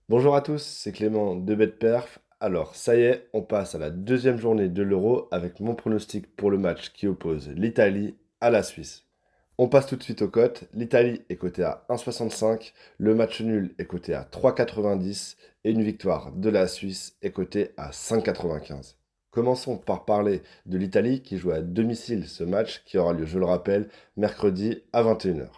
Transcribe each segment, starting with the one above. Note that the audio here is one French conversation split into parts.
Bonjour à tous, c'est Clément de BetPerf. Alors, ça y est, on passe à la deuxième journée de l'Euro avec mon pronostic pour le match qui oppose l'Italie à la Suisse. On passe tout de suite aux cotes. L'Italie est cotée à 1,65, le match nul est coté à 3,90 et une victoire de la Suisse est cotée à 5,95. Commençons par parler de l'Italie qui joue à domicile ce match qui aura lieu, je le rappelle, mercredi à 21h.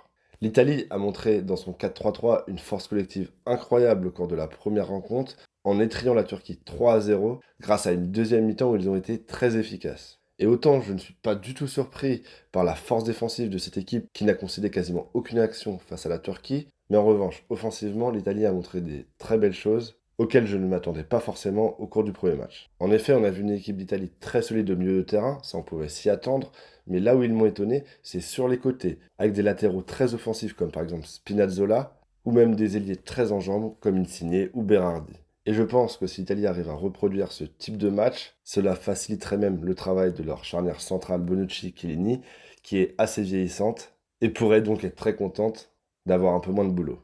L'Italie a montré dans son 4-3-3 une force collective incroyable au cours de la première rencontre en étriant la Turquie 3-0 grâce à une deuxième mi-temps où ils ont été très efficaces. Et autant je ne suis pas du tout surpris par la force défensive de cette équipe qui n'a concédé quasiment aucune action face à la Turquie, mais en revanche, offensivement, l'Italie a montré des très belles choses auxquelles je ne m'attendais pas forcément au cours du premier match. En effet, on a vu une équipe d'Italie très solide au milieu de terrain, ça on pouvait s'y attendre, mais là où ils m'ont étonné, c'est sur les côtés, avec des latéraux très offensifs comme par exemple Spinazzola, ou même des ailiers très en jambes comme Insigne ou Berardi. Et je pense que si l'Italie arrive à reproduire ce type de match, cela faciliterait même le travail de leur charnière centrale Bonucci-Chiellini, qui est assez vieillissante, et pourrait donc être très contente d'avoir un peu moins de boulot.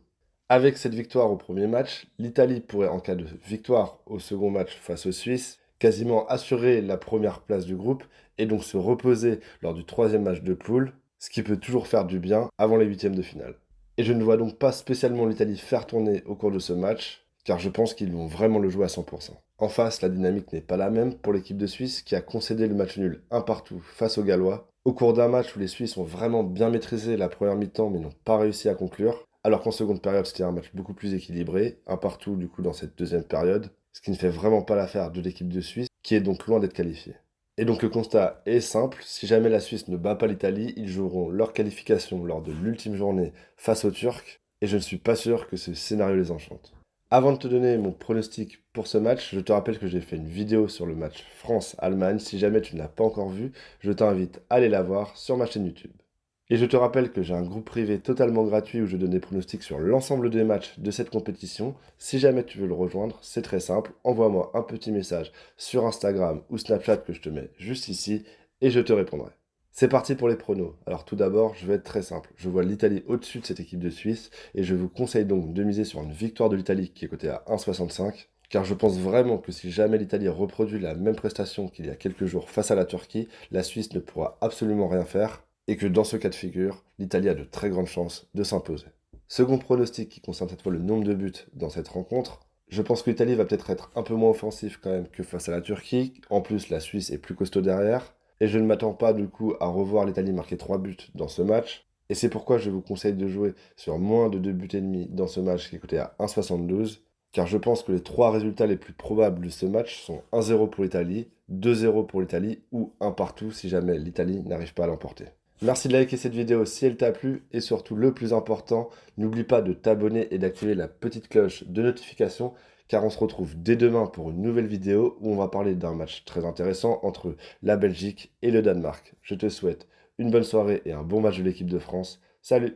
Avec cette victoire au premier match, l'Italie pourrait, en cas de victoire au second match face aux Suisses, quasiment assurer la première place du groupe et donc se reposer lors du troisième match de poule, ce qui peut toujours faire du bien avant les huitièmes de finale. Et je ne vois donc pas spécialement l'Italie faire tourner au cours de ce match, car je pense qu'ils vont vraiment le jouer à 100%. En face, la dynamique n'est pas la même pour l'équipe de Suisse qui a concédé le match nul un partout face aux Gallois, au cours d'un match où les Suisses ont vraiment bien maîtrisé la première mi-temps mais n'ont pas réussi à conclure, alors qu'en seconde période c'était un match beaucoup plus équilibré, un partout du coup dans cette deuxième période, ce qui ne fait vraiment pas l'affaire de l'équipe de Suisse, qui est donc loin d'être qualifiée. Et donc le constat est simple, si jamais la Suisse ne bat pas l'Italie, ils joueront leur qualification lors de l'ultime journée face aux Turcs, et je ne suis pas sûr que ce scénario les enchante. Avant de te donner mon pronostic pour ce match, je te rappelle que j'ai fait une vidéo sur le match France-Allemagne. Si jamais tu ne l'as pas encore vue, je t'invite à aller la voir sur ma chaîne YouTube. Et je te rappelle que j'ai un groupe privé totalement gratuit où je donne des pronostics sur l'ensemble des matchs de cette compétition. Si jamais tu veux le rejoindre, c'est très simple. Envoie-moi un petit message sur Instagram ou Snapchat que je te mets juste ici et je te répondrai. C'est parti pour les pronos. Alors tout d'abord, je vais être très simple. Je vois l'Italie au-dessus de cette équipe de Suisse et je vous conseille donc de miser sur une victoire de l'Italie qui est cotée à 1,65. Car je pense vraiment que si jamais l'Italie reproduit la même prestation qu'il y a quelques jours face à la Turquie, la Suisse ne pourra absolument rien faire et que dans ce cas de figure, l'Italie a de très grandes chances de s'imposer. Second pronostic qui concerne cette fois le nombre de buts dans cette rencontre. Je pense que l'Italie va peut-être être un peu moins offensif quand même que face à la Turquie. En plus, la Suisse est plus costaud derrière. Et je ne m'attends pas du coup à revoir l'Italie marquer 3 buts dans ce match. Et c'est pourquoi je vous conseille de jouer sur moins de 2 buts et demi dans ce match qui est coté à 1,72. Car je pense que les trois résultats les plus probables de ce match sont 1-0 pour l'Italie, 2-0 pour l'Italie ou un partout si jamais l'Italie n'arrive pas à l'emporter. Merci de liker cette vidéo si elle t'a plu et surtout le plus important, n'oublie pas de t'abonner et d'activer la petite cloche de notification car on se retrouve dès demain pour une nouvelle vidéo où on va parler d'un match très intéressant entre la Belgique et le Danemark. Je te souhaite une bonne soirée et un bon match de l'équipe de France. Salut!